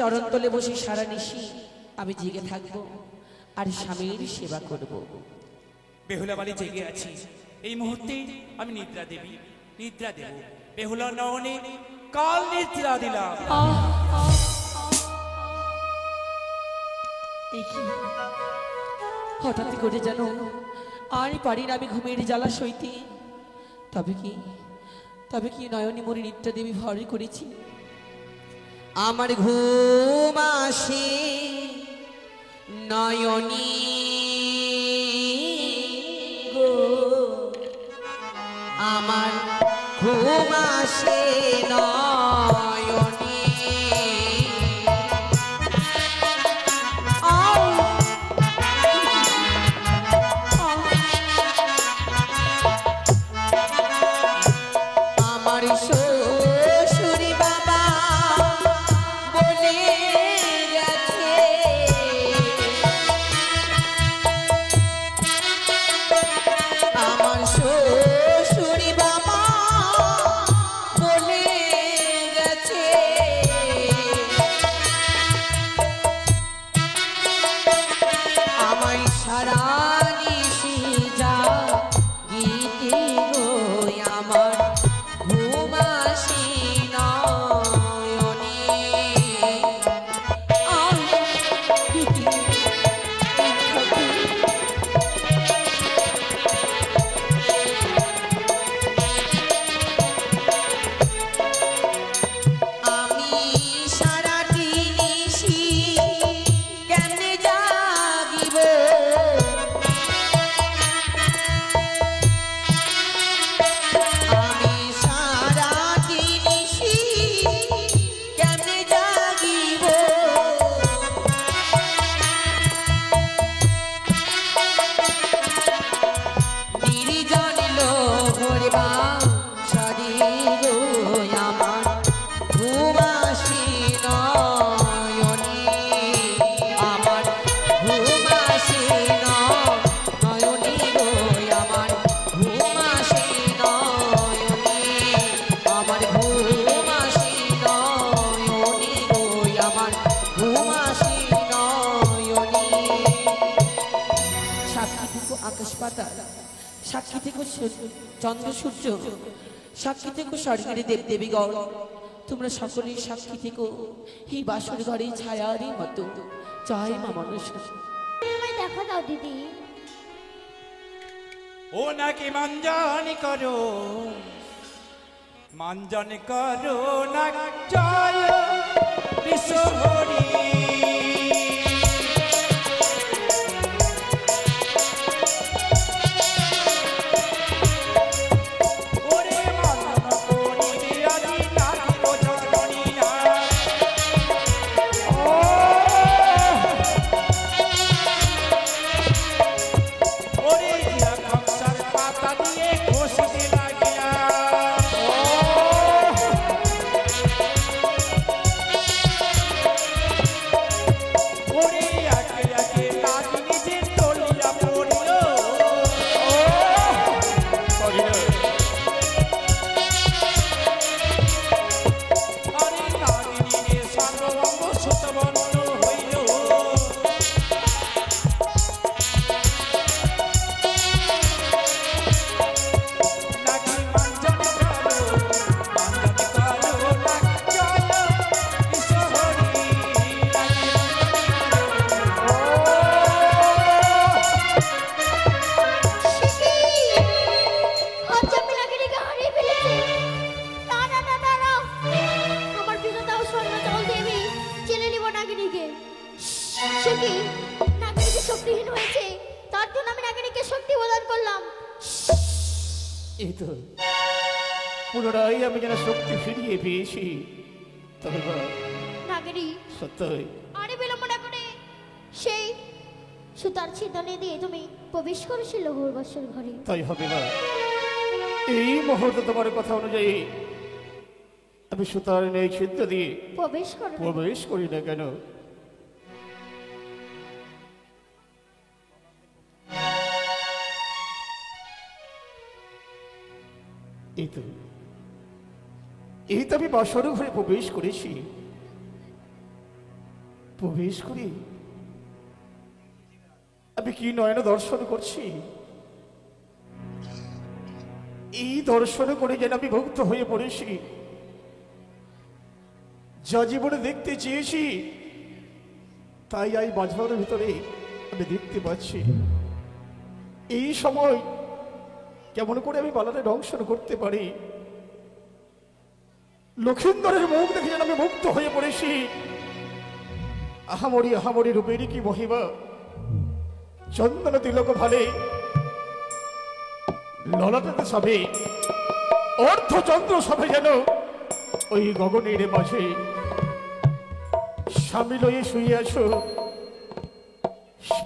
চরণ তলে বসে সারা নিশি আমি জেগে থাকবো আর স্বামীর সেবা করব। বেহুলা বাড়ি জেগে আছি, এই মুহূর্তে আমি নিদ্রা দেব। বেহুলা নয়নে কাল নিদ্রা দিলাম। হঠাৎ করে যেন আর পারি না আমি ঘুমের জ্বালা সইতে। তবে কি নয়নী মরি নিদ্রা দেবী ভর করেছি। আমার ঘুম আসে নয়নী গো, আমার ঘুম আসে নয়নী। আমার শ্বশুরি বাবা বলে গেছে, আমার শ্বশুরি বাবা বলে গেছে, আমায় সারা নিশি যা গীতি গো, আমার ঘুম আসে নয়নে। আমি সারাটি নিশি কেমনে জাগিব, আমি সারাটি নিশি কেমনে জাগিব, নির্জন লোভের বাঁশরি গো, আমার ঘুম আসে নয়নে, আমার ঘুম আসে নয়নে গো, আমার ঘুম আসে নয়নে, আমার ঘুম আসে নয়নে গো, আমার ঘুম আসে নয়নে। সাক্ষী থেকো আকাশ পাতাল, সাক্ষী থেকো চন্দ্র সূর্য, সাক্ষী থেকো স্বর্গের দেব দেবীগণ, তোমরা সকলেই সাক্ষী থেকো এই বাসর ঘরে ছায়ারই মতো। জয় মা মনসা। আমায় দেখা দাও দিদি। ও নাকি মাঞ্জন করো না জয় বিশ্বহরি। ওরে মাঞ্জন করি বিরাজি নাকি গো জননী না। ওরে জিয়া কংসার পাতা দিয়ে ঘষতে লাগিয়া। ওরে আগে আগে লাগিনি যে তলিয়া পড়িল। আরে লাগিনি যে সর্বঙ্গ সুতবন্ন হইল। নাকি মাঞ্জন করো না জয় বিশ্বহরি। আজ আমি নাগিনীকে হারিয়ে ফেলেছি। না না না না না, আমার বিধাতাও স্বর্ণ জল দেবী চেনে নিব নাগিনীকে। সে কি নাগিনীকে শক্তিহীন হয়েছে, তার জন্য আমি নাগিনীকে শক্তি প্রদান করলাম। এই তো পুনরায় আমি যেন শক্তি ফিরিয়ে পেয়েছি। তবে নাগিনী সত্যই আরে বিলম্ব না করে সেই সুতার ছিদনে দিয়ে তুমি প্রবেশ করেছিল গৌরবাসর ঘরে। তাই হবে না। এই মুহূর্তে তোমার কথা অনুযায়ী আমি সুতার নেই ছিদ্র দিয়ে প্রবেশ করো। প্রবেশ করি না কেন? এই তো আমি বাসর ঘরে প্রবেশ করেছি। প্রবেশ করি আমি কি নয়ন দর্শন করছি। এই দর্শন করে যেন আমি ভক্ত হয়ে পড়েছি। যা জীবনে দেখতে চেয়েছি তাই এই বাজারের ভিতরে আমি দেখতে পাচ্ছি। এই সময় কেমন করে আমি বালারে দংশন করতে পারি। লক্ষিন্দরের মুখ দেখে যেন আমি মুক্ত হয়ে পড়েছি। আহামরি আহামরি রূপেরই কি মহিমা। চন্দন তিলক ভালে ললাটাতে সবে অর্ধচন্দ্র সবে যেন ওই গগনের মাঝে স্বামী লয়ে শুয়ে আছো।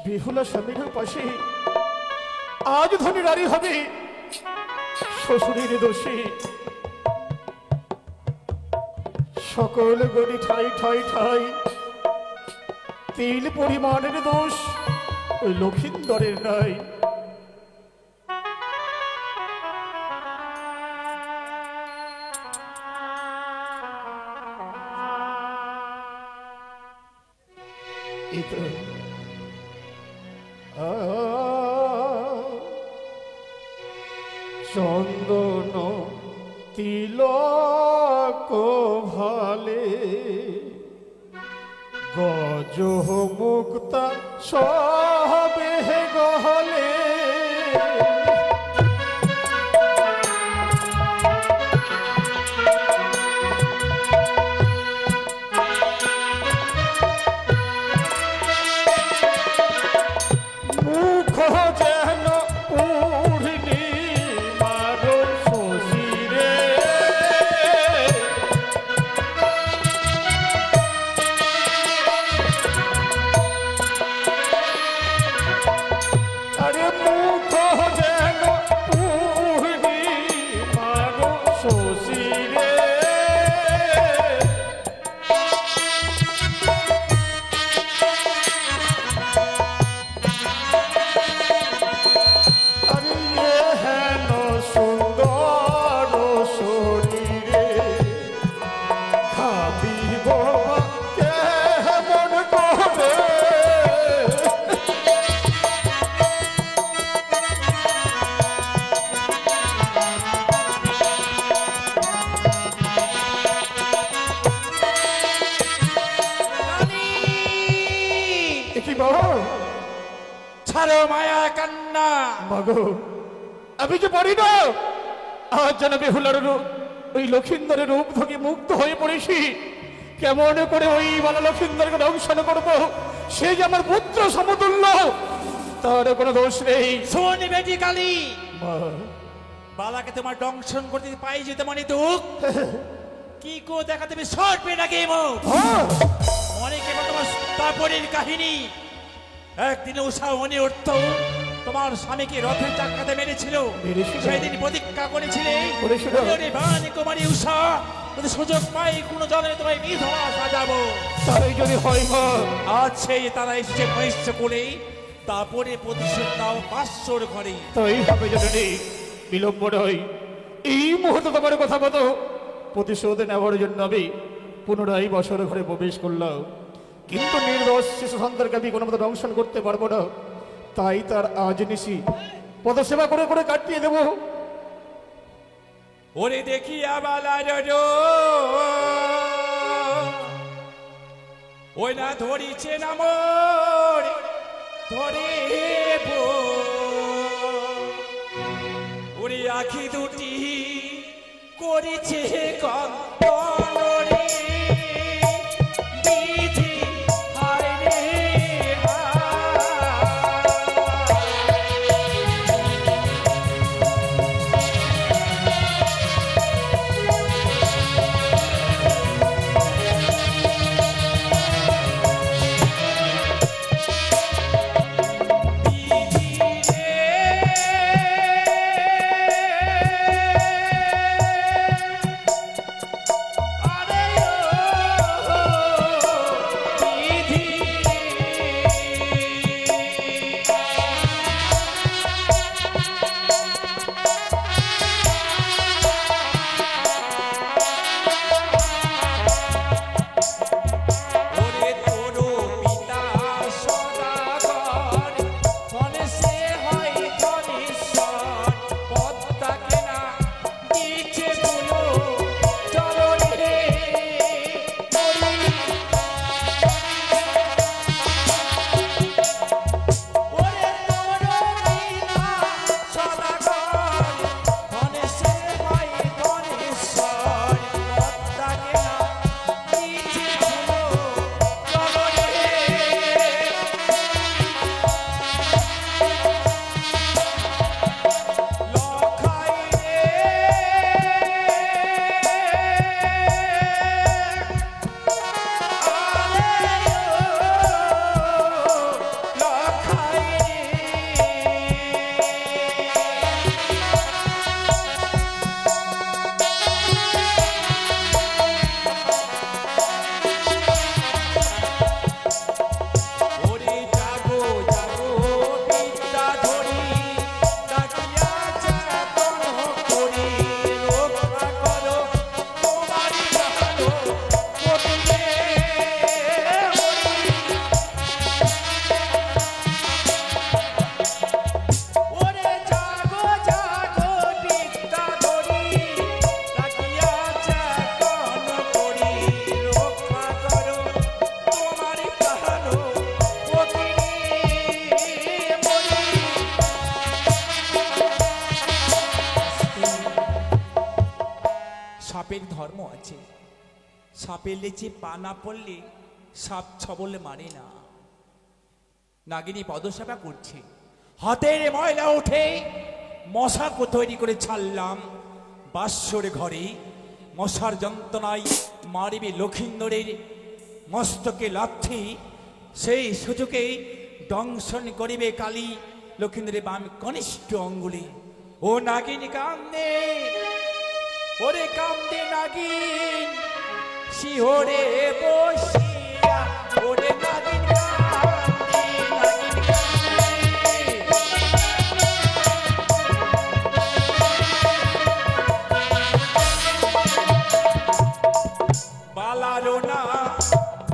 বেহুলা স্বামীর পাশে আজ ধনী নারী হবে শ্বশুরের দোষে। সকল গড়ি ঠাই ঠাই ঠাই তিল পরিমাণের দোষ ওই লক্ষিন্দরের নাই। চন্দন তিলক ভালে গজ মুক্তা সবে গহলে। মুখ যেন পূর্ণিমার শশীরে আরে মুখ যেন পূর্ণিমার শশীরে। আরে হেন সুন্দর শরীরে খাবিব কেমন করে। কি বাবা ছাড়ো মায়া কান্না। মাগো আমি যে পারি না। আজ যেন বেহুলার ওই লক্ষিন্দরের রূপ থেকে মুক্ত হয়ে পড়েছি। কেমন করে ওই বালা লক্ষিন্দরকে দংশন করবো। সে যে আমার পুত্র সমতুল্য, তার কোনো দোষ নেই। শোন বেটি কালী, মা, বালাকে তোমার দংশন করতে পাই যেতে মানে দুঃখ কি কো দেখা তুমি সরবে নাকি মুখ। হ্যাঁ, মনে কেবল তোমার তারপরের কাহিনী। একদিন উষা মনে উঠত তোমার স্বামীকে রথের চাকাতে মেরেছিল। মেরেছিল? সেদিন প্রতিজ্ঞা করেছিলে করেছিল? ওরে বাণী কুমারী উষা যদি সুযোগ পাই কোন জলে তোমায় বিধবা সাজাবো। তাই যদি হয় মা। আজ সেই তারা এসেছে মহিষ্য করে, তারপরে প্রতিশোধ দাও পাঁচশোর ঘরে। তাই হবে যদি বিলম্ব নয়। এই মুহূর্তে তোমার কথা মতো প্রতিশোধ নেওয়ার জন্য আমি পুনরায় বছর ঘরে প্রবেশ করলাম। কিন্তু নির্দোষ শিশু সন্তানকে আমি কোনো মতো দংশন করতে পারবো না। তাই তার আজ নিশি পদসেবা করে করে কাটিয়ে দেবো। ওরে দেখি আবালার ওই না ধরিছে নামর ধরে ওরে আখি দুটি করেছে কন্তন রে বিধি হায় রে সাপের ধর্ম আছে। সাপের লেজে পা না পড়লে সাপ ছবলে মারে না। নাগিনী পদসেবা করছে, হাতের ময়লা উঠে মশাকো তৈরি করে ছাড়লাম বাসর ঘরে। মশার যন্ত্রণায় মারিবে লক্ষিন্দরের মস্তকে লাথি। সেই সুযোগে দংশন করিবে কালী লক্ষিন্দরের বাম কনিষ্ঠ অঙ্গুলি। ও নাগিন কান্দে, ওরে কান্দে নাগিন শিহরে বসিয়া। ওরে নাগিন কান্দে, নাগিন কান্দে। বালারো না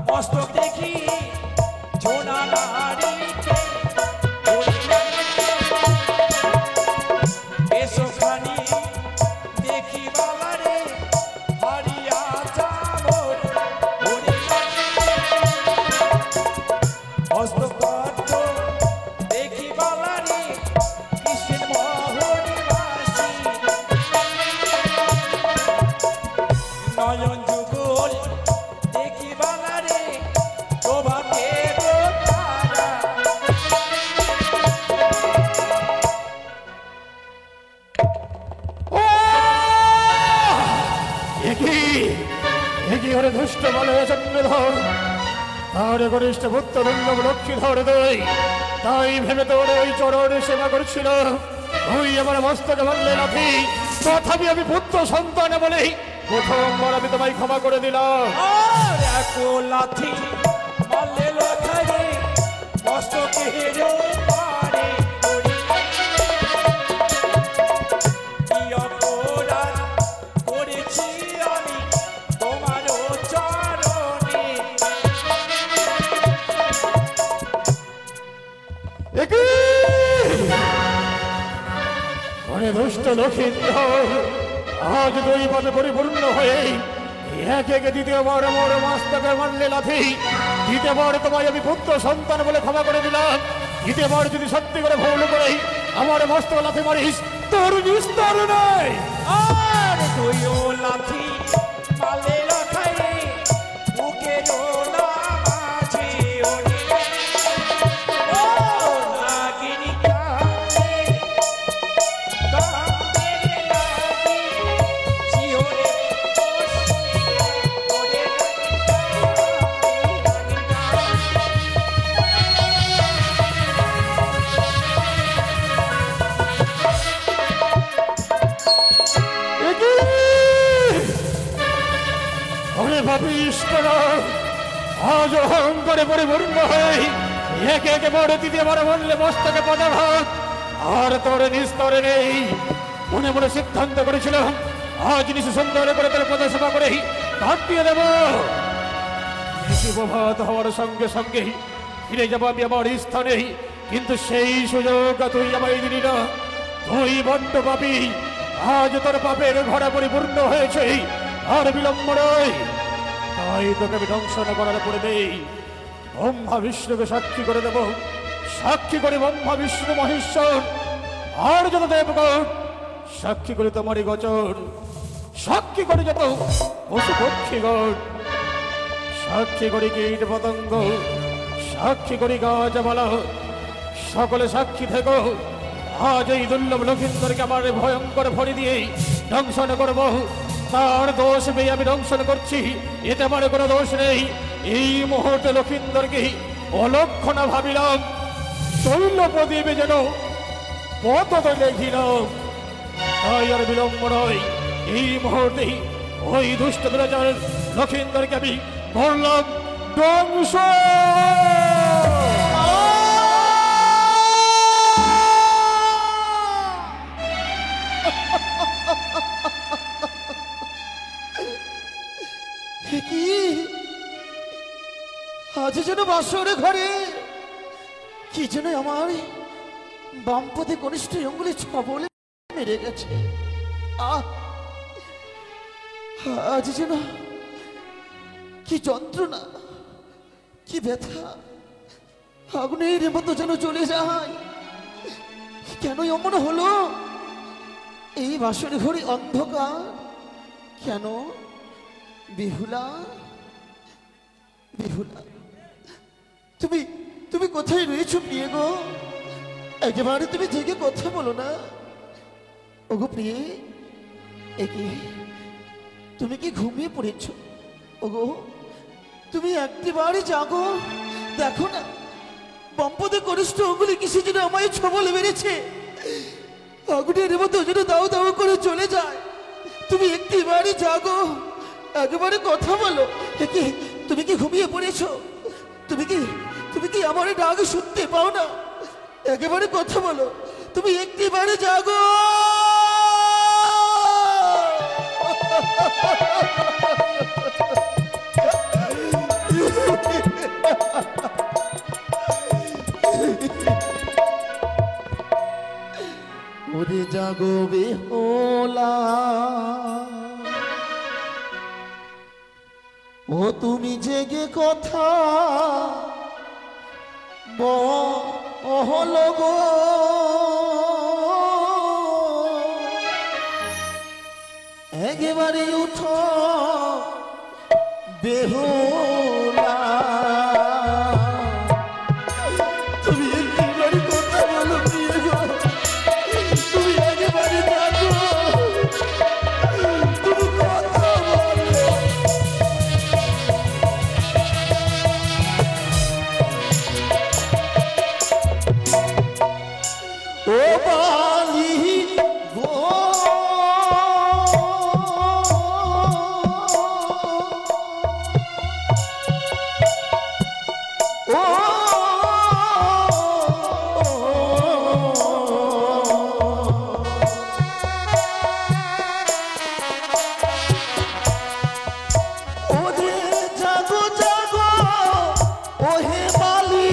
মস্তক দেখি ঝোনা নারীকে। এসোখানি দেখি বালারে হারিয়া চামর। হস্তপদ্ম দেখি বালারে কৃষ্ণ মোহনবাসী। নয়ন যুগল দেখি বালারে প্রভাতে তারা। একই হরে দুষ্ট বলে চন্দ্রধর, তার গরিষ্ঠ পুত্র দুর্লভ লক্ষ্মীধর দই। তাই ভেবে তোর ওই চরণে সেবা করছিল। ওই আমার মস্তকে বললে নাথি, তথাপি আমি পুত্র সন্তান বলে প্রথমবার আমি তোমায় ক্ষমা করে দিলাম। আর এক লাথি মারলে লখারে মস্তকের পারে। কি অপরাধ করেছি আমি তোমার চরণে। ঘরে দুষ্ট লক্ষিন্দর আজ দুই পদে পরিপূর্ণ হয়ে একে একে দ্বিতীয়বার আমার মস্তকে মারলে লাথি। দ্বিতীয়বার তোমায় আমি পুত্র সন্তান বলে ক্ষমা করে দিলাম। দ্বিতীয়বার যদি সত্যি করে ভুল করে আমার মস্তক লাথি মারিস, তোর বিস্তার নাই। আর তুইও লাথি মারলে লখারে বুকের মাঝে। ওরে ও নাগিন কান্দে, কান্দে নাগিন শিহরে বসিয়া। ওরে নাগিন ওরে পাপিষ্ঠ, আজ অহংকারে পরিপূর্ণ হয়ে একে একে বড় দ্বিতীয়বার বললে মস্তকে পদাঘাত। আর তোর নিস্তরে নেই। মনে মনে সিদ্ধান্ত করেছিলাম আজ নিশু সুন্দর করে তোর পদসেবা করে কাটিয়ে দেব। শিবভাত হওয়ার সঙ্গে সঙ্গে ফিরে যাবো আমি আমার স্থানে, কিন্তু সেই সুযোগ তুই আমায় দিলি না। তুই বড্ড পাপী। আজ তোর পাপের ঘোড়া পরিপূর্ণ হয়েছে, আর বিলম্ব নয়। তাই তোকে আমি দংশন করার পূর্বে ব্রহ্মা বিষ্ণুকে সাক্ষী করে দেব। সাক্ষী করে ব্রহ্মা বিষ্ণু মহেশ্বর আর যত দেবগণ, সাক্ষী করে তোমারই গোচর, সাক্ষী করে যত পশু পক্ষীগণ, সাক্ষী করি কীট পতঙ্গ, সাক্ষী করি গাছপালা, সকলে সাক্ষী থেকো। আজ এই দুর্লভ লক্ষিন্দরকে আমার ভয়ঙ্কর ভরি দিয়ে দংশন করব। তার দোষ পেয়ে আমি দংশন করছি, এতে আমার কোনো দোষ নেই। এই মুহূর্তে লক্ষিন্দরকে অলক্ষণা ভাবিলাম, তৈল প্রদীপে যেন পত দেখিলাম। তাই আর বিলম্ব নয়, এই মুহূর্তে ওই দুষ্ট দুরাচার লক্ষিন্দরকে আমি করলাম ধ্বংস। কি আজ যেন বাসরে ঘরে কি যেন আমার বামপদে কনিষ্ঠ অঙ্গুলি ছবলে মেরে গেছে। আজ যেন কি যন্ত্রণা, কি ব্যথা, আগুনের মতো যেন চলে যায়। কেন এমন হলো? এই বাসরে ঘরে অন্ধকার, কেন বেহুলা? বেহুলা, তুমি তুমি কোথায় রয়েছো প্রিয় গো? একেবারে তুমি জেগে কথা বলো না। ওগো প্রিয়ে, একে তুমি কি ঘুমিয়ে পড়েছো? ওগো তুমি একটিবারে জাগো, দেখো না বম্পদে কনিষ্ঠ ওগুলি কিসে যেন আমায় ছবল মেরেছে, আগুনের মতো যেন দাও দাও করে চলে যায়। তুমি একটিবারে জাগো, একেবারে কথা বলো। একে তুমি কি ঘুমিয়ে পড়েছো? তুমি কি আমার ডাক শুনতে পাও না? একেবারে কথা বলো, তুমি একটিবারে জাগো। ওরে জাগো বেহুলা, ও তুমি জেগে কথা বলো গো। একেবারে উঠো বেহুলা, তুমি একবারে কথা বলো প্রিয় গো, তুমি একেবারে জাগো, তুমি কথা বলো। ও বালি গো, ওরে জাগো জাগো ও হে বালি,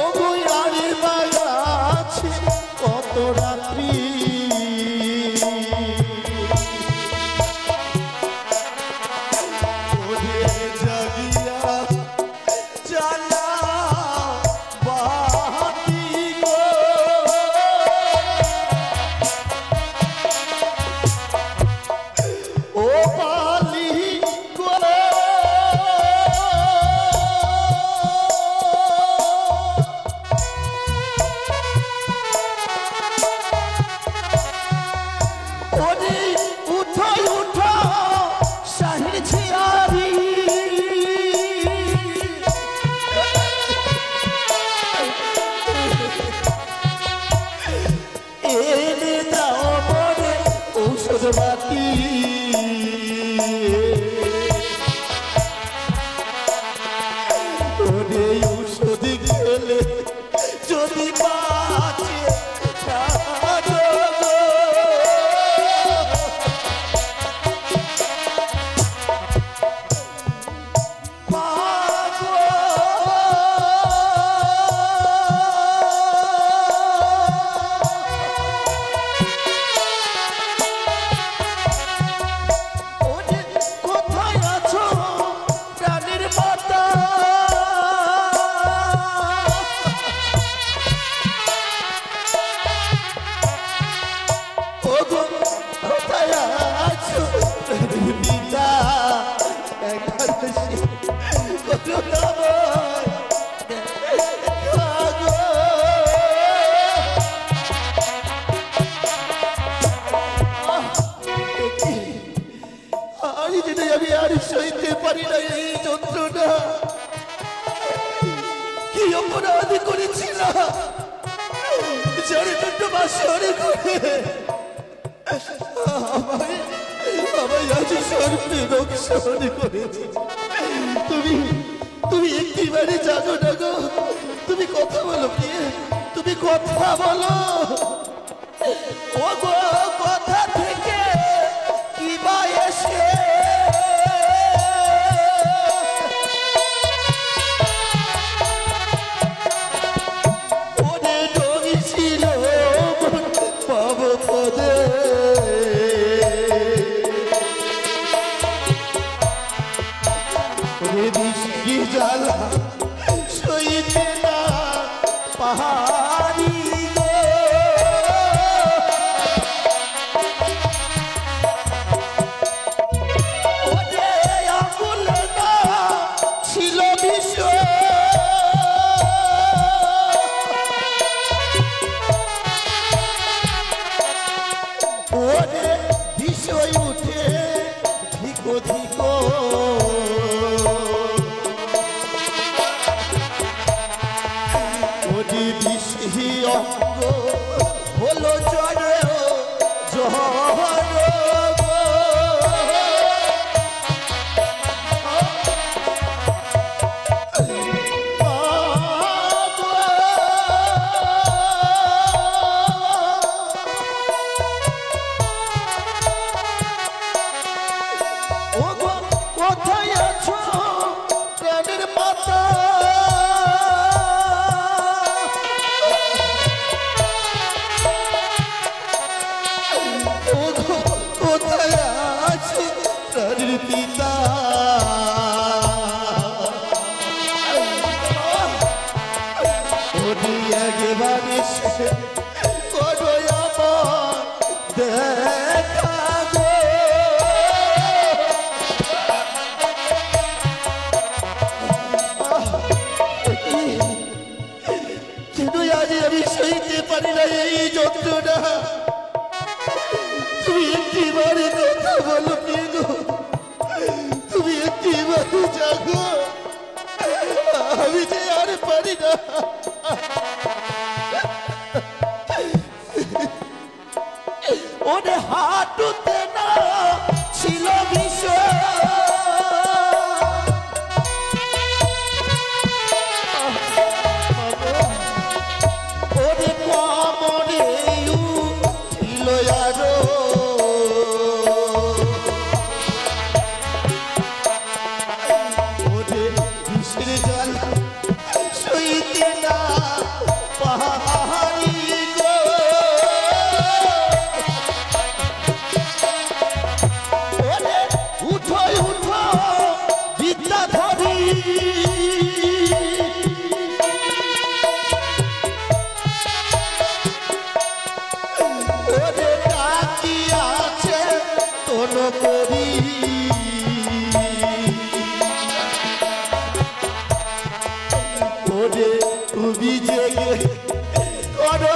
ও গো আরে বাজা আছে কত রাত্রি, ওরে জাগিয়া জ্বালা বাতি গো। ও বালি গো, ওরে উঠো উঠো শাহির ঝিয়ারি, এনে দাও মনে ঔষধ বাতি, ওরে ঔষধ খেলে যদি বাঁচে প্রাণ গো। ওরে কোথায় আছো প্রাণের মাতা, ওগো কোথায় আছো প্রাণের পিতা, একাদশী করুণাময় গো। আর যেটা আমি আর সইতে পারি না এই যন্ত্রণা, কি অপরাধ করেছিলাম যারে দুটো বাসরে করে আমায় আজ সর্বে রক্ষণ করেছি। তুমি একটিবারে জানো না গো, তুমি কথা বলো প্রিয়ে, তুমি কথা বলো। ও গো কথা থেকে কি বা এসে ওরে ডোরি ছিল পাব পদে, ওরে বৃষ্টি জ্বালা সইতে না পাহাড়ি গো। ওরে আগুন না ছিল বিষ, ওরে বিষয় উঠে ধিকো ধিকো। ওরে বিষি অঙ্গ হলো জড় জহর গো। কোথায় আছো প্রাণের মাতা? কোথায় আছো প্রাণের পিতা? ওরে একেবারে করো আমার দেখা গো। কেন আজ আমি সইতে পারি না এই যন্ত্রণা? তুমি একটিবারে কথা বলো গো, তুমি একটিবারে জাগো, আমি যে আর পারি না। ওরে হাঁটুতে না ছিল বিষ, ওরে কোমরে ছিল আরো, ওরে বিষের জল সইতে না পাহাড়ি গো। ওরে উঠো উঠো বিদ্যাধরী, ওরে ডাকি আছে তোর করি। ওরে তুমি জেগে করো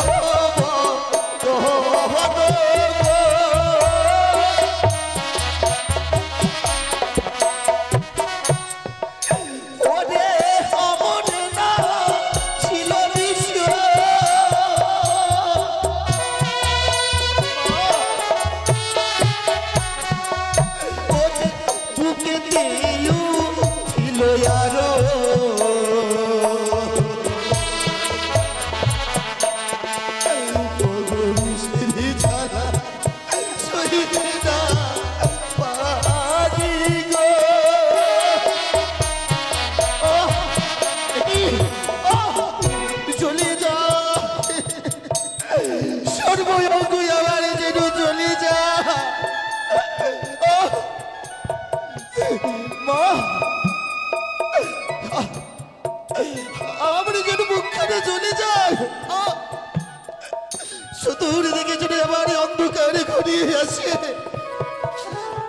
ওরে অমর না ছিল বিশ্ব, ওরে বুকে দিও ছিল আরো, চলে যা সর্বঙ্গ আমার যেন চলে যা। মা আমার যেন মুখখানে চলে যায়, সুদূর দিকে যদি আমার অন্ধকারে ঘুরিয়ে আসে,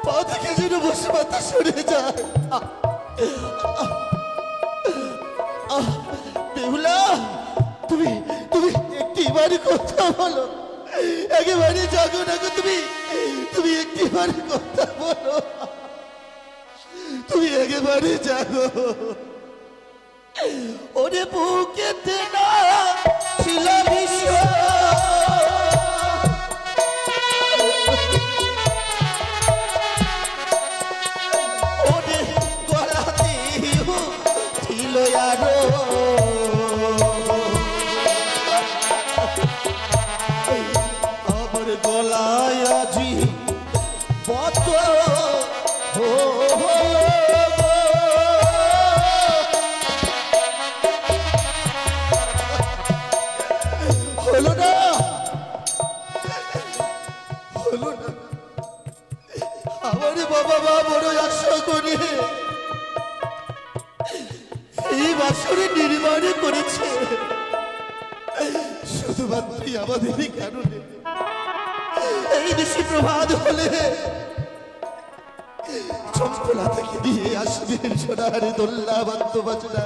পা থেকে যেন বসে মাথা সরে যায়। বেহুলা, তুমি তুমি একটিবারে কথা বলো, একেবারে জাগো না গো। তুমি একটিবারে কথা বলো, তুমি একেবারে জাগো। ওরে বুকেতে না ছিল বিষ, ওরে গলাতে ছিল আরো, আমার গলায় আজি বত হলো না, হলো না। আমার বাবা মা বড় আশা করে এই বাসরে নির্মাণ করেছে, শুধুমাত্রই আমাদেরই কারণে এই বেশি প্রভাত হলে চম্পলা থেকে দিয়ে আসবেন সোনার দোল্লা বাদ্য বাজনা,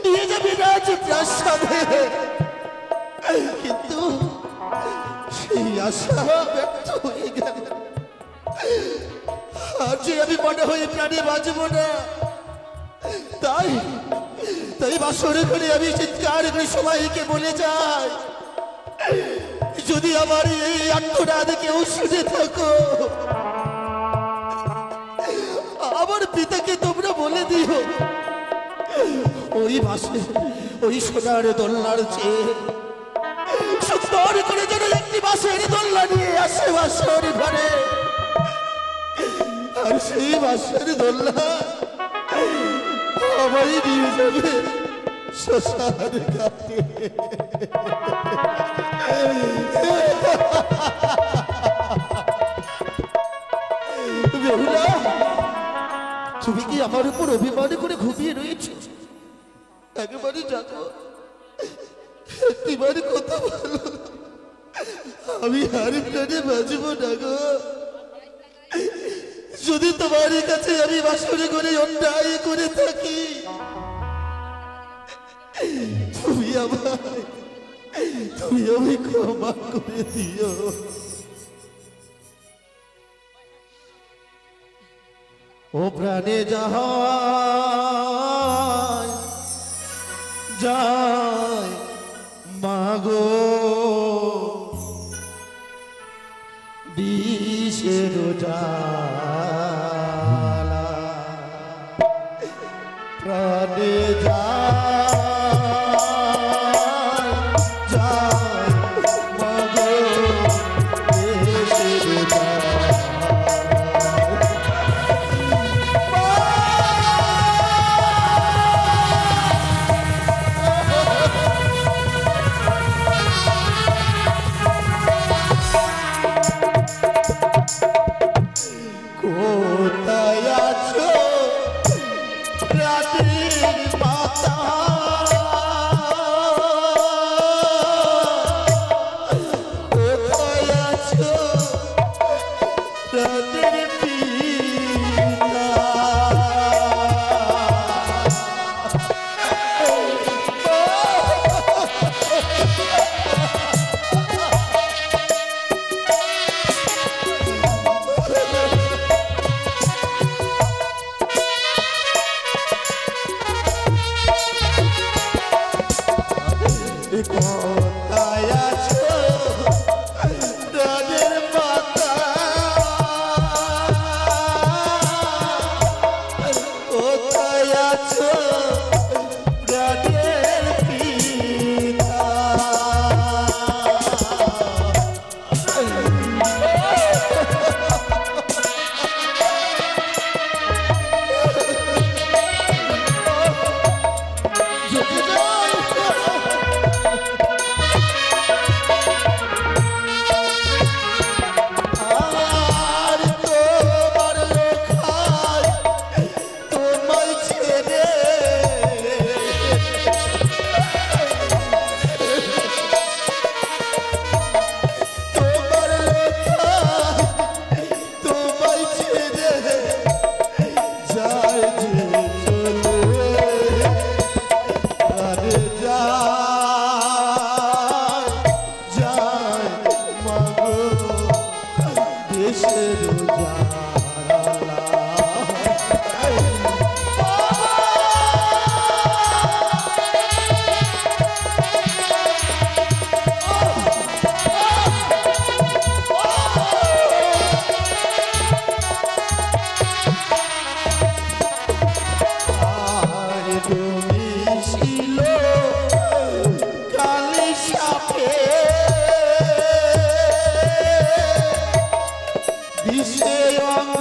নিয়ে যাবে রাজ প্রাসাদে। কিন্তু সেই আশা ব্যর্থ হয়ে গেল। আর যে আমি মনে হয়ে প্রাণে বাঁচব না, তাই তাই বাসরে করে আমি চিৎকার করে সবাইকে বলে যাই, যদি আমার এই আত্মনাদ কেউ শুনে থাকো, আমার পিতাকে তোমরা বলে দিও ওই বাসে ওই সোনার দোলনার চেয়ে সুন্দর করে যেন একটি বাসের দোলনা নিয়ে আসে বাসর ঘরে। আর সেই বাসের দোলনা আমারই নিয়ে যাবে শ্মশান ঘাটে। বেহুলা, তুমি কি আমার উপর অভিমান করে ঘুমিয়ে রয়েছ? একেবারে জানো, একটিবার কথা বলো, আমি আর প্রাণে বাঁচব না গো। যদি তোমার কাছে আমি বাসরে করে অন্যায় করে থাকি, তুমি আমায় ক্ষমা করে দিও। ও প্রাণে যাহাই যায় মাগো বিষের জ্বালা, প্রাণে যায় মাগো বিষের জ্বালা। কোথায় আছো রাতের মাতা, কোথায় আছো রাতের পিতা, কোথায় আছো রাতের মাতা, কোথায় আছো রাতের পিতা। আর তোমার লেখায় তোমায় ছেড়ে তোমার লেখায় তোমায় ছেড়ে যায় যে চলে, আরে যায় মাগো দেশের জ্বালা। আর তুমি ছিল কালি সাপে বিষে অঙ্গ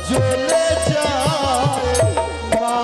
জ্বলে যায় মা।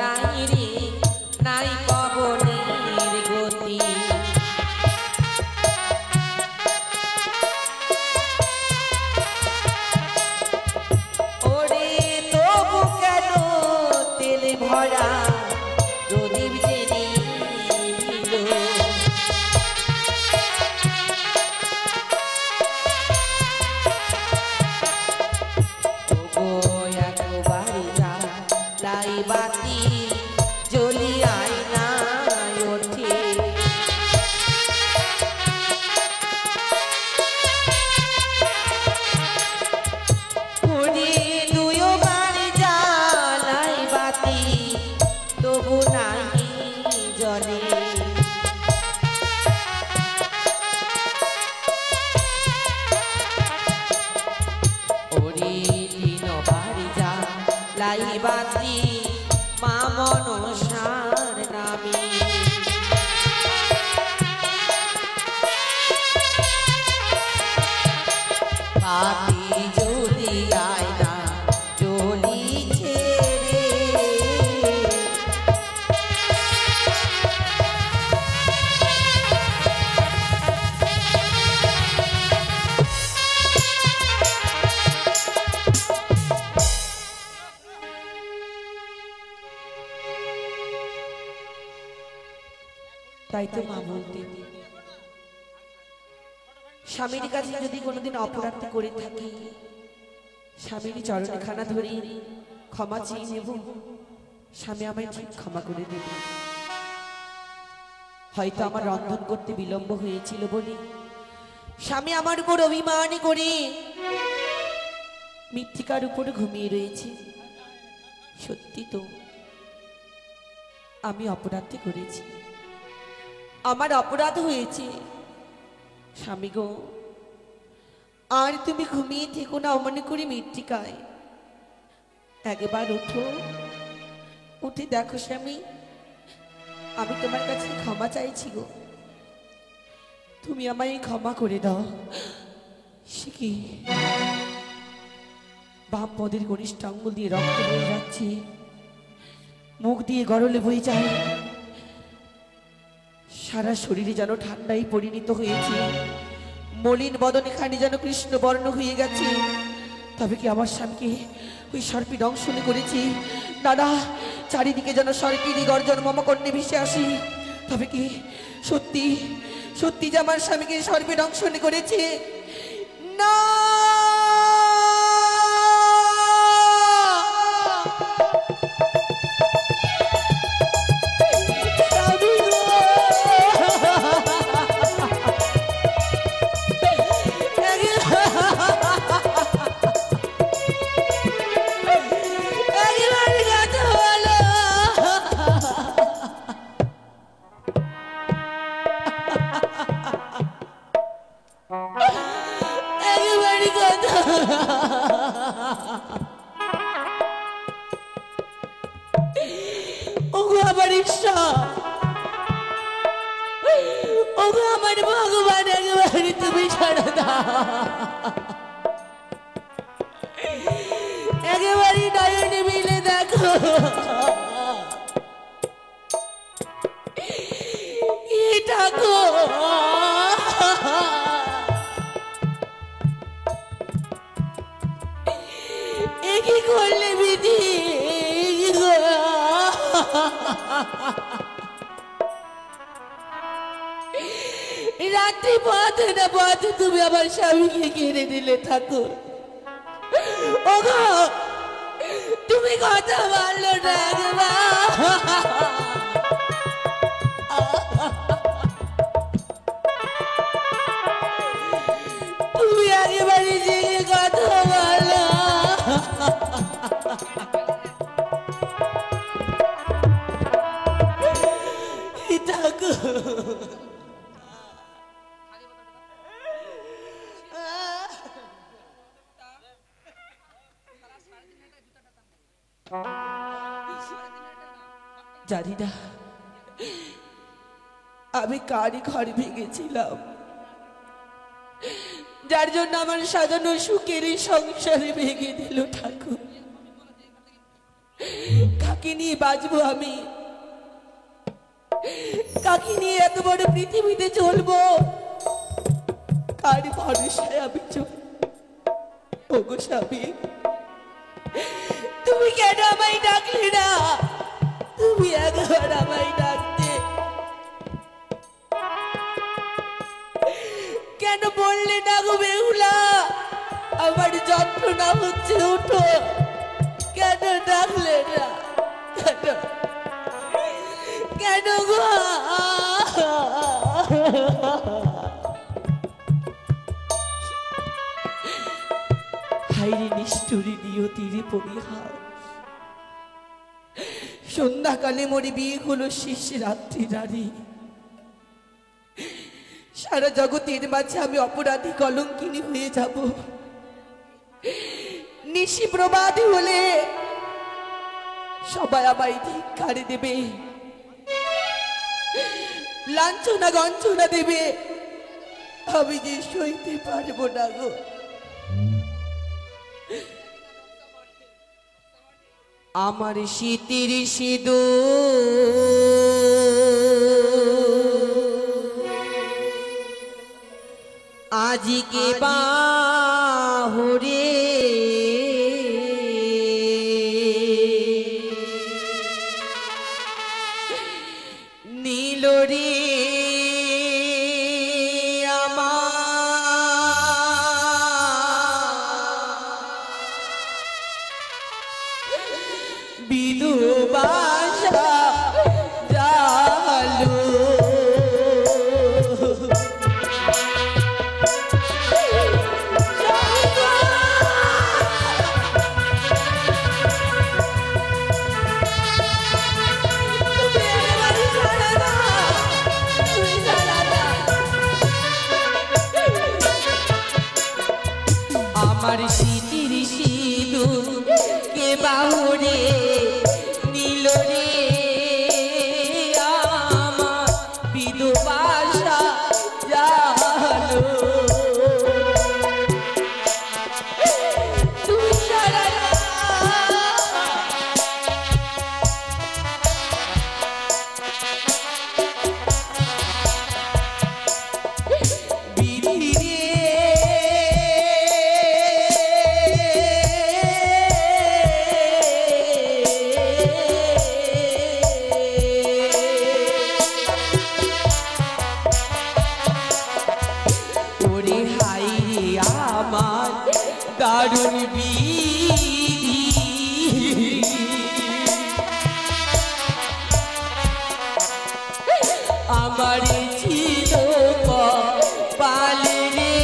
নাই রে নাই পবনের গতি ওরে তবু কেন তেলে ভরা প্রদীপ জেনে নিল বাতি জ্বলিয়ায় না ওঠে ওরে দুয়ো বাড়ি জ্বালাই বাতি তবু নাই জলে ওরে তিন বাড়ি জ্বালাই বাতি মা মনসার নামে বাতি জ্বলিয়ায় না জ্বলিছে রে তাই তো মা বলতে স্বামীর কাছে যদি কোনোদিন অপরাধ করে থাকি স্বামীর চরণে খানা ধরে ক্ষমা চেয়ে নেব স্বামী আমায় ঠিক ক্ষমা করে দেবে হয়তো আমার রন্ধন করতে বিলম্ব হয়েছিল বলে স্বামী আমার উপর অভিমান করে মৃত্তিকার উপর ঘুমিয়ে রয়েছে সত্যি তো আমি অপরাধ করেছি আমার অপরাধ হয়েছে স্বামী গো আর তুমি ঘুমিয়ে থেকো না অমনে করে মৃত্তিকায় একবার উঠো উঠে দেখো স্বামী আমি তোমার কাছে ক্ষমা চাইছি গো তুমি আমায় ক্ষমা করে দাও সে কি বাম পদের কনিষ্ঠ আঙ্গুল দিয়ে রক্ত বয়ে যাচ্ছে মুখ দিয়ে গরলে বয়ে যায় সারা শরীরে যেন ঠান্ডায় পরিণত হয়েছে মলিন বদনে খানি যেন কৃষ্ণ বর্ণ হয়ে গেছে তবে কি আমার স্বামীকে ওই সর্পি দংশন করেছি দাদা চারিদিকে যেন সর্পিরই গর্জন মমকর্ণে ভেসে আসি তবে কি সত্যি সত্যি যে আমার স্বামীকে সর্পি দংশন করেছে না আমার ভগবান একবারে তুমি ছাড়া দাও একেবারে নয়নে মিলে দেখো ঠাকুর কি করলে বিধি রাত্রি পথে না পথে তুমি আমার স্বামীকে কেড়ে দিলে ঠাকুর ওগো তুমি কথা বললো না তুমি একেবারে জেগে কথা বলো ঠাকুর জানি না আমি কারি ঘর ভেঙেছিলাম যার জন্য আমার সাজানো সুখের সংসারে ভেঙে দিল ঠাকুর কাকে নিয়ে বাঁচবো আমি? কাকে নিয়ে এত বড় পৃথিবীতে চলবো? কার ভরসায় আমি চলবো? ওগো স্বামী, তুমি কেন আমায় ডাকলে না? তুমি একবার আমায় ডাকতে কেন বললে না গো বেহুলা? আমার যন্ত্রণা হচ্ছে, উঠো। কেন ডাকলে না? কেন গো? হাইরে নিষ্ঠুরি নিয়তিরে পরিহাস। সন্ধ্যাকালে মরে বিয়ে হলো শেষ রাত্রি নারী। সারা জগতের মাঝে আমি অপরাধী কলঙ্কিনী হয়ে যাব। নিশি প্রবাদী হলে সবাই আমায় ধিক্কার দেবে, লাঞ্ছনা গঞ্ছনা দেবে। আমি যে সইতে পারবো না গো। আমার শীতের সিঁদুর আজকে বাহুরে নীল রে বিধুবাসা জালু। আমার শীতের সিঁদুর কে বাহুরে নীল রে আমার বিধুবাসা জালো। তুমি ছাড়া দারুণ বিধি আমার ছিল পালে রে।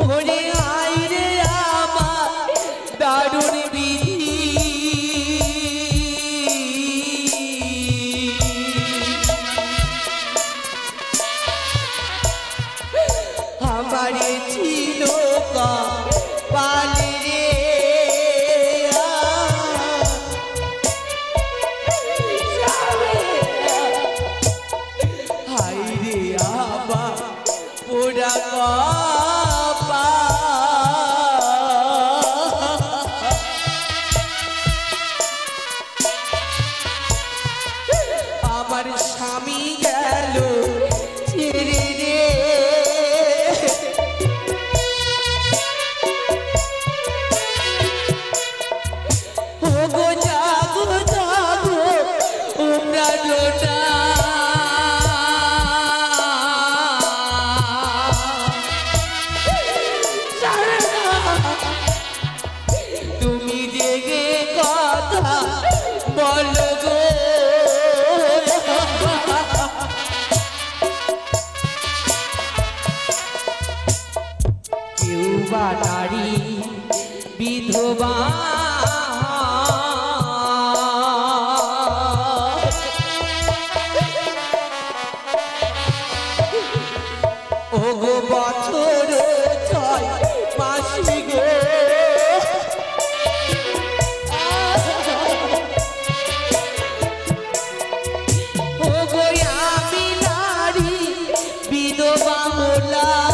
ওরে আই রে আমার দারুণ বিধি আমারে ছিল পালে রে। হাই রে আবার পোড়া আমার স্বামী গেল ছেড়ে রে। ওগো জাগো জাগো ও প্রাণটা, তুমি জেগে কথা বলো গো। কেউ বা নারী বিধবা ওগো বছর 6 মাসি গো। ওগো আমি নারী বিধবা হলাম।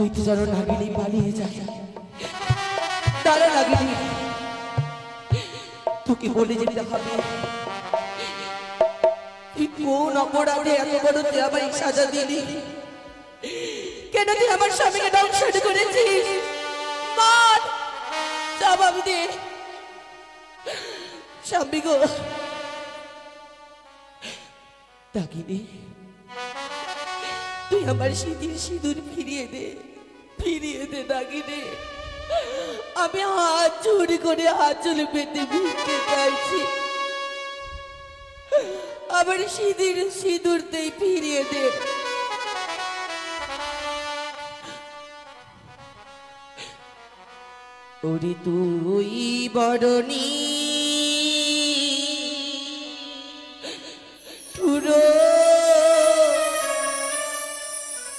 হইতে যেন নাগিনী পালিয়ে যায়। তারা নাগিনী, তোকে বলে যেতে হবে তুই কোন অপরাধে এত বড় তুই আমায় সাজা দিলি, কেন তুই আমার স্বামীকে ধ্বংস করেছিস? মার, জবাব দে স্বামী গো। নাগিনী, তুই আমার সিঁদুর ফিরিয়ে দে, ফিরিয়ে দে নাগিনী। আমি হাত জোড় করে হাত চলে পেতে ভিড়তে চাইছি, আবার সিঁদুরতেই ফিরিয়ে দে। ওরে তুই বরণী পুরো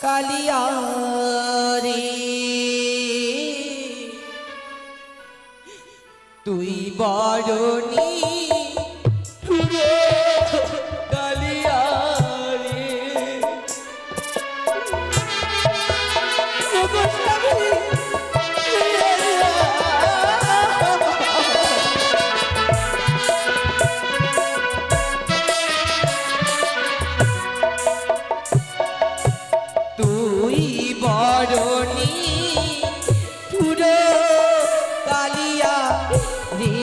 কালিয়া রে, তুই বরণী পুরো কালিয়া রে। ওগো স্বামী, তুই বরণী পুরো কালিয়া রে,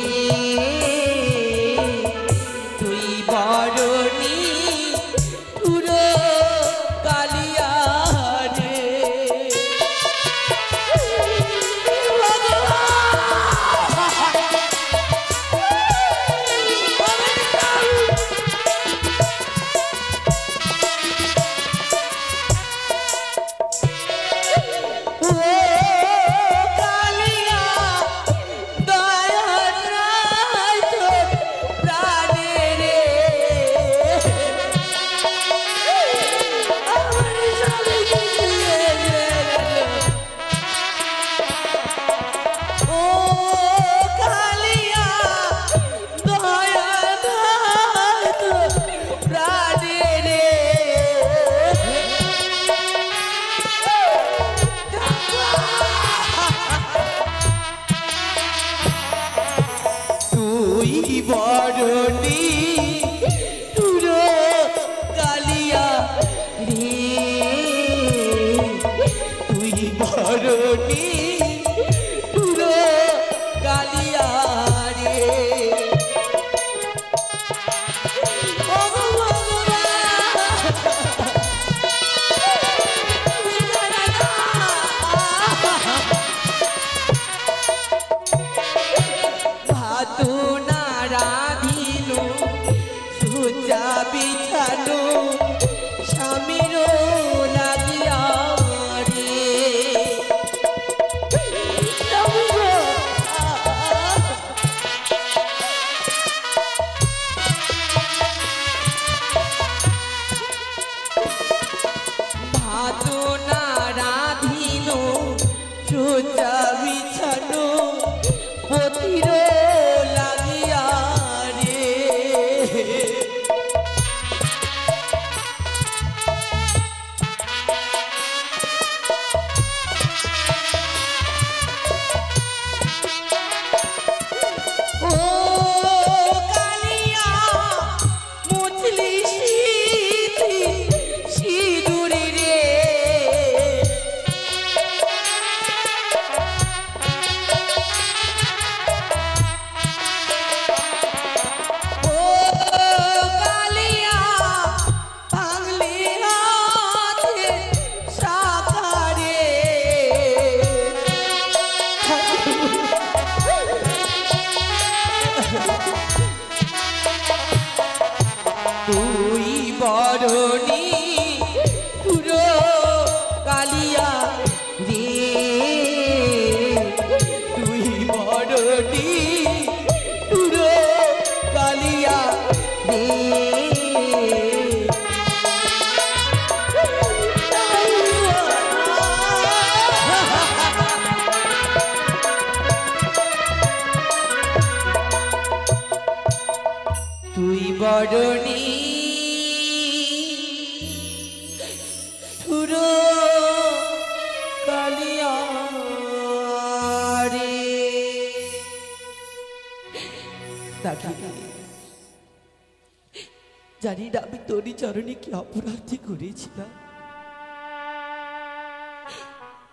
জানি না আমি তোরই চরণে কি অপরাধী করেছিলাম,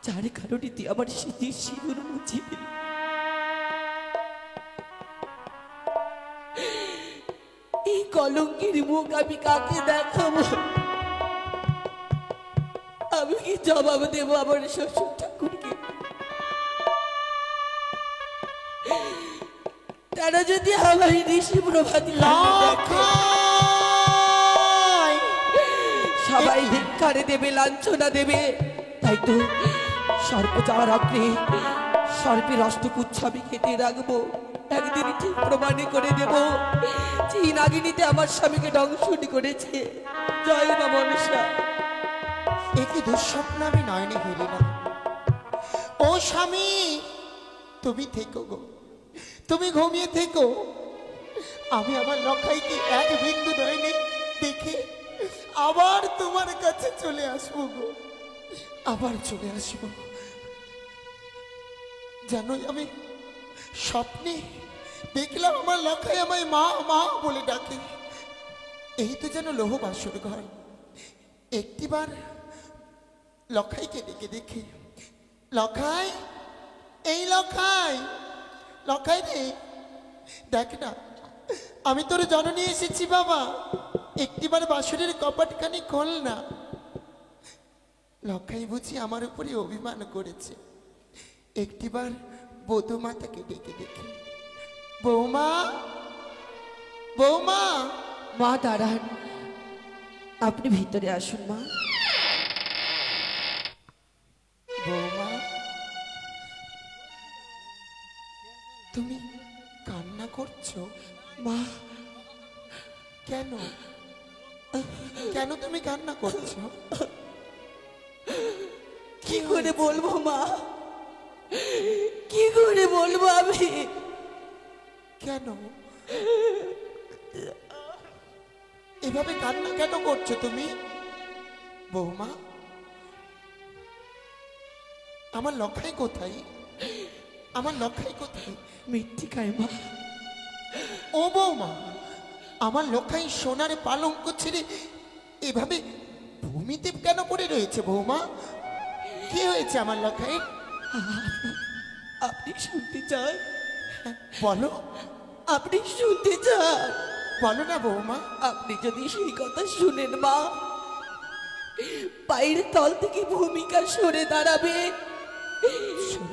যার কারণে তুই আমার স্মৃতির সিঁদুর মুছে দিলি। এই কলঙ্কের মুখ আমি কাকে দেখাবো? আমি কি জবাব দেবো আমার শ্বশুর ঠাকুরকে? তারা যদি আমার ঋষি প্রভাতী সবাই ধিক্কারে দেবে, লাঞ্ছনা দেবে, তাই তো সর্প যাওয়ার অগ্রে সর্পের অষ্টপুচ্ছ আমি খেতে রাখবো। একদিন ঠিক প্রমাণ করে দেব চীন আগুনিতে আমার স্বামীকে ধ্বংসনি করেছে। জয় মা মনসা। একই দুঃস্বপ্ন আমি নয়নে হেরি না। ও স্বামী, তুমি থেকো গো, তুমি ঘুমিয়ে থেকো। আমি আমার লখাইকে এক বিন্দু নয়নে দেখে আবার তোমার কাছে চলে আসবো গো, আবার চলে আসবো। জানোই আমি স্বপ্নে দেখলাম আমার লখাই আমায় মা মা বলে ডাকে। এই তো যেন লৌহ বাসর ঘর। একটিবার লখাইকে ডেকে দেখে, লখাই, এই লখাই, লখাই রে, দেখ না আমি তোর জননী এসেছি বাবা, একটিবার বাসরের কপাটখানি খোল না। লখাই বুঝি আমার উপরে অভিমান করেছে। একটিবার বধূ মাতাকে ডেকে দেখে, বৌমা, বৌমা। মা দাঁড়ান, আপনি ভিতরে আসুন মা। বৌমা, তুমি কান্না করছো? মা, কেন, কেন তুমি কান্না করছো? কি করে বলবো মা, কি করে বলবো আমি? কেন এভাবে কান্না কেন করছো তুমি? বৌমা, আমার লখাই কোথায়? আমার লখাই কোথায়? মৃত্তিকায় মা। ও বৌমা, আমার লখাই সোনার পালঙ্ক ছেড়ে এভাবে ভূমিতে কেন পড়ে রয়েছে? বৌমা, কি হয়েছে আমার লখাই? আপনি শুনতে চান? বলো, আপনি শুনতে চান? বলো না বৌমা। আপনি যদি সেই কথা শুনেন মা, পায়ের তল থেকে ভূমিকা সরে দাঁড়াবে,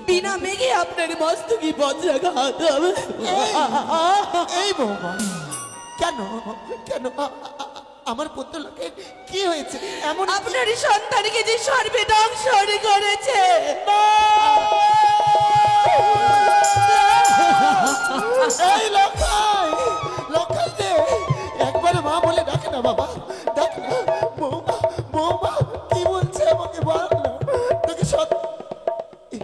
বিনা মেঘে আপনার মস্তকে বজ্রাঘাত হবে। এই বৌমা, কেন, কেন আমার পুত্র লোকের কি হয়েছে এমন? আপনার সন্তানকে যে সর্বে ধ্বংস করেছে। এই লখাই, লখাই দে, একবার মা বলে ডাক না বাবা, ডাক না। বৌমা, বৌমা কি বলছে আমাকে বল না। তোকে সত্যই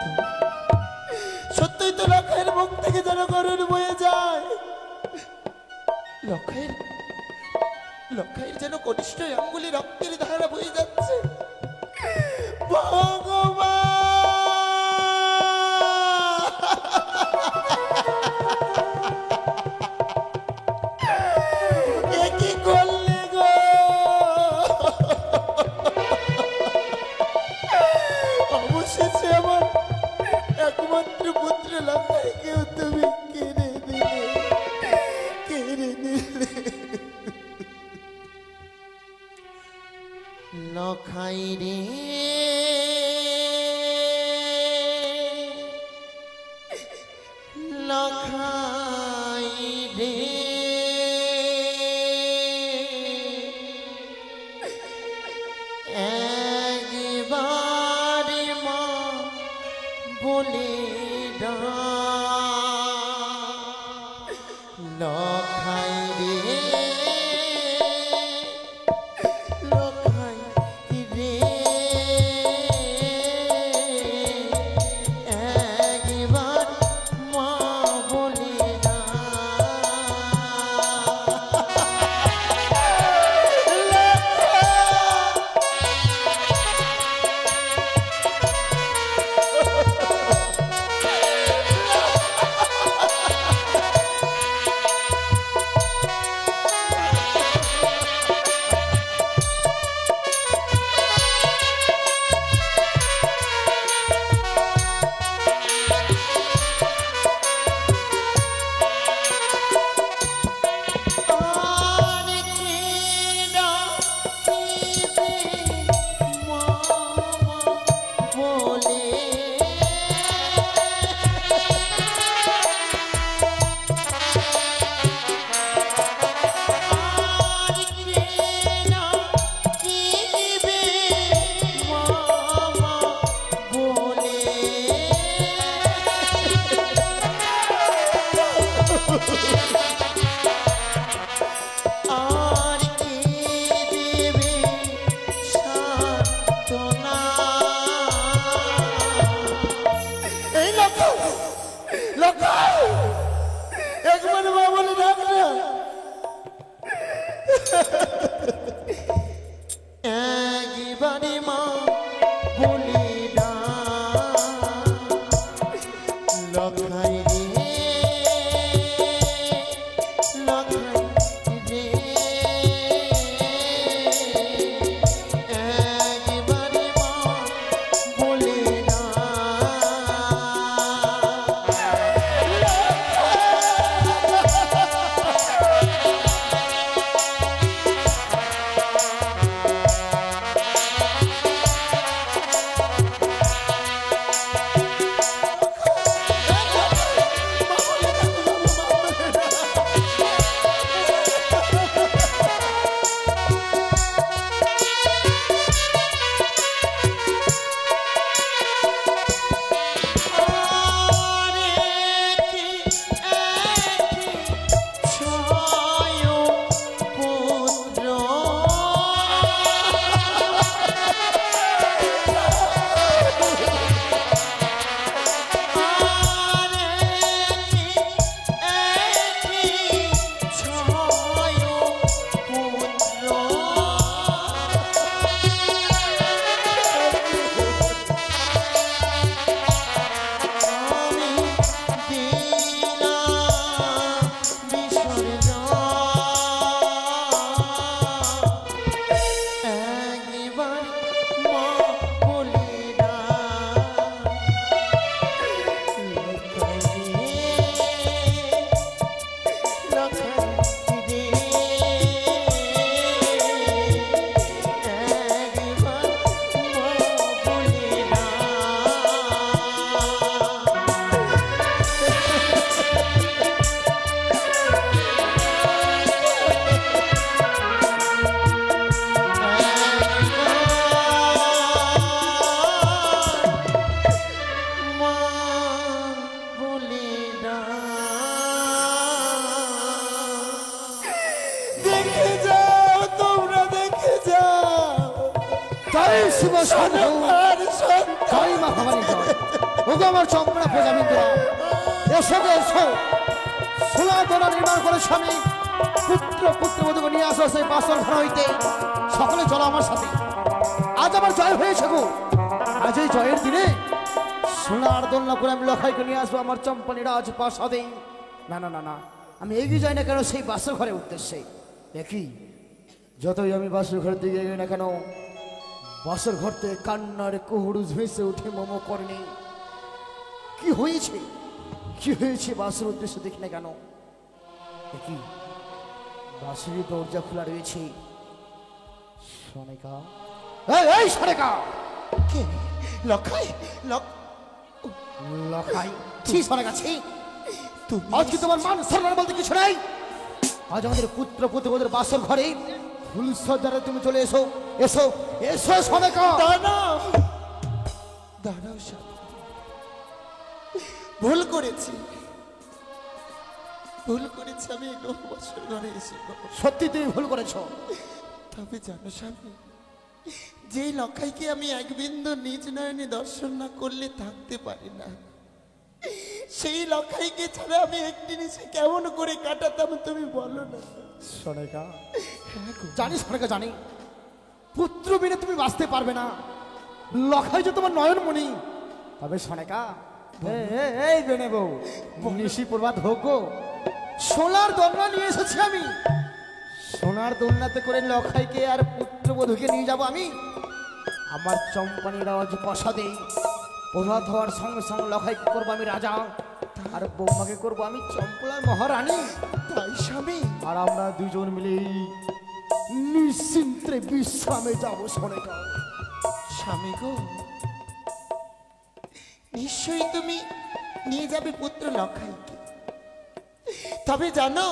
তো, সত্যই তো লখাইয়ের মুখ থেকে যেন গরুর বয়ে যায়। লখাইয়ের, লখাইয়ের যেন কনিষ্ঠ আঙ্গুলি রক্তের ধারা বয়ে যাচ্ছে। ভগবান, কি করলে গো? অবশেষে আমার একমাত্র পুত্র লখাইকেও তুমি কেড়ে দিলে, কেড়ে নিলে। লখাই রে, লখাই রে, একবার মা বলে ডাক। লখাই রে, লখাই রে, একবারে মা বলে না লখাই রে লখাই রে একবারে মা বলে না জয় শিব শম্ভু জয় মা ভবানী জয়। ওগো আমার চম্পনা প্রজাবিন্দুরা, এসো গো এসো। সোলা দোলা নির্মাণ করে স্বামী পুত্রবধূকে নিয়ে আসো সেই বাসর ঘর হইতে। সকলে চলো আমার সাথে, আজ আমার জয় হয়েছে গো। আজ এই জয়ের দিনে সোনার দোলনা করে আমি লখাইকে নিয়ে আসবো আমার চম্পানি রাজ প্রাসাদে। না না না না, আমি এগিয়ে যাই না কেন সেই বাসর ঘরে উদ্দেশ্যে। দেখি যতই আমি বাসর ঘরের দিকে এগিয়ে না কেন, বাসর ঘর থেকে কান্নার কুহুড়ু ভেসে উঠে মোমো করেনি। কি হয়েছে কি হয়েছে বাসের উদ্দেশ্যে দেখি না কেন। দেখি বাসের দরজা খোলা রয়েছে। সোনিকা, এই সোনিকা, কে? লখাই লখাই ছি সোনিকা ছি। তুমি আজ কি তোমার মান সম্মান বলতে কিছু নাই? আজ আমাদের পুত্র পুত্রবধূর বাসর ঘরে ফুল সজ্জারে তুমি চলে এসো এসো এসো সোনিকা। দাঁড়াও দাঁড়াও স্বামী, ভুল করেছি আমি এই 9 বছর ঘরে এসে। সত্যি তুমি ভুল করেছো। তবে জানো স্বামী, যেই লখাইকে আমি এক বিন্দু নিজ নয়নে দর্শন না করলে থাকতে পারি না, সেই লখাইকে ছাড়া আমি একটি নিশে কেমন করে কাটাতাম তুমি বলো না। সোনিকা জানি, সোনিকা জানি, পুত্র বিনে তুমি বাঁচতে পারবে না। লখাই যে তোমার নয়নমণি। তবে সোনিকা, এই বেনে বউ, নিশি প্রভাত হোক গো। সোনার দোলনা নিয়ে এসেছি আমি। সোনার দোলনাতে করে লখাইকে আর পুত্রবধূকে নিয়ে যাব আমি আমার চম্পানি রাজ প্রাসাদে। প্রভাত হওয়ার সঙ্গে সঙ্গে লখাইকে করবো আমি রাজা, আর বৌমাকে করবো আমি চম্পলার মহারানী। তাই স্বামী, আর আমরা দুজন মিলে নিশ্চিন্তে বিশ্রামে যাবো। সোনিকা স্বামী গো, নিশ্চয়ই তুমি নিয়ে যাবে পুত্র লখাইকে। তবে জানো,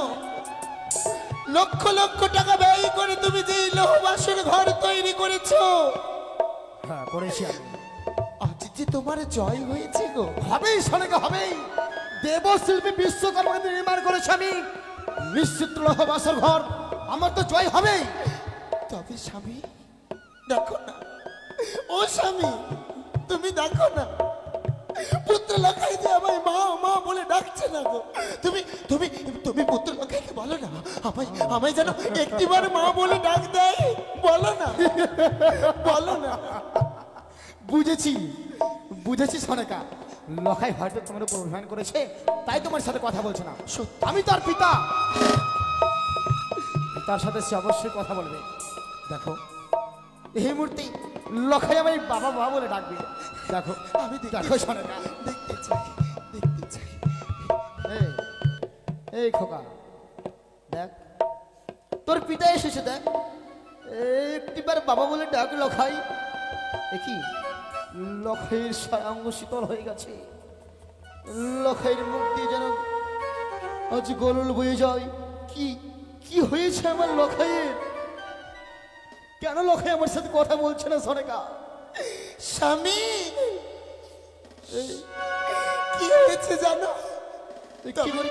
লক্ষ লক্ষ টাকা ব্যয় করে তুমি যে লোহবাসের ঘর তৈরি করেছো, হ্যাঁ করেছি আমি। আজ যে তোমার জয় হয়েছে গো। হবেই সোনিকা হবেই। দেবশিল্পী বিশ্বকর্মাকে নির্মাণ করেছি আমি। নিশ্চিত লোহবাসর ঘর, আমার তো জয় হবেই। তবে স্বামী দেখো না, ও স্বামী তুমি দেখো না, পুত্র লখাই যে আমায় মা মা বলে ডাকছে না গো। তুমি তুমি তুমি পুত্র লখাইকে বলো না, আমায় যেন একটিবার মা বলে ডাক দেয়। বলো বলো না বলো না। বুঝেছি বুঝেছি সনেকা, লখাই হয়তো তোমার উপর অভিমান করেছে, তাই তোমার সাথে কথা বলছে না। আমি তার পিতা, তার সাথে সে অবশ্যই কথা বলবে। দেখো এই মুহূর্তে লখাই আমায় বাবা বাবা বলে ডাকবে। দেখো আমি দেখো সনেকা, দেখতে চাই দেখতে চাই। এই খোকা দেখ, তোর পিতা এসেছে, দেখ একটিবার বাবা বলে ডাক লখাই। দেখি লখাইয়ের সারাঙ্গ শীতল হয়ে গেছে, লখাইয়ের মুখ দিয়ে যেন আজ গলল বয়ে যায়। কি কি হয়েছে আমার লখাইয়ের? কেন লখাই আমার সাথে কথা বলছে না সনেকা? স্বামী কি হয়েছে জানো? কি করে?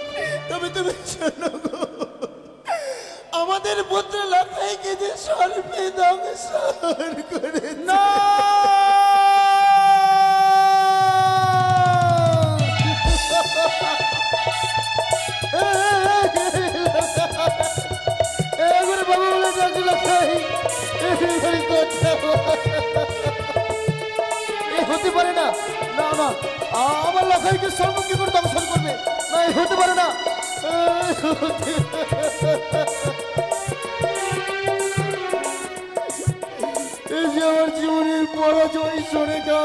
তবে তুমি শোনো গো, আমাদের পুত্র লখাইকে যে সর্বে দংশন করে না এবারে বাবা বলে ডাক লখাই। হতে পারে না, না না আমার লখাইকে সর্বঙ্গী করে দংশন করবে না, হতে পারে না। এই যে আমার জীবনের পরাজয় সনেকা,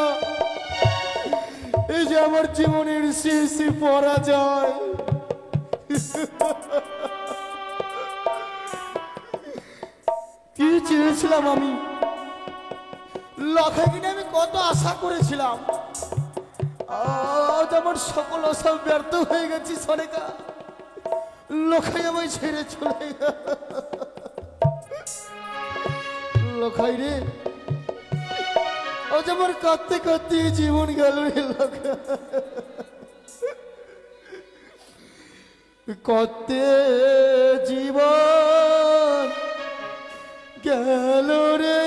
এই যে আমার জীবনের শেষ পরাজয়। কি চেয়েছিলাম আমি? লখাইকে নিয়ে আমি কত আশা করেছিলাম, আজ আমার সকল আশা ব্যর্থ হয়ে গেছি সনেকা। লখাই আমায় ছেড়ে চলে লখাই রে, আজ আমার কাঁদতে কাঁদতে জীবন গেল রে লখাই। কতে জীবন গেল রে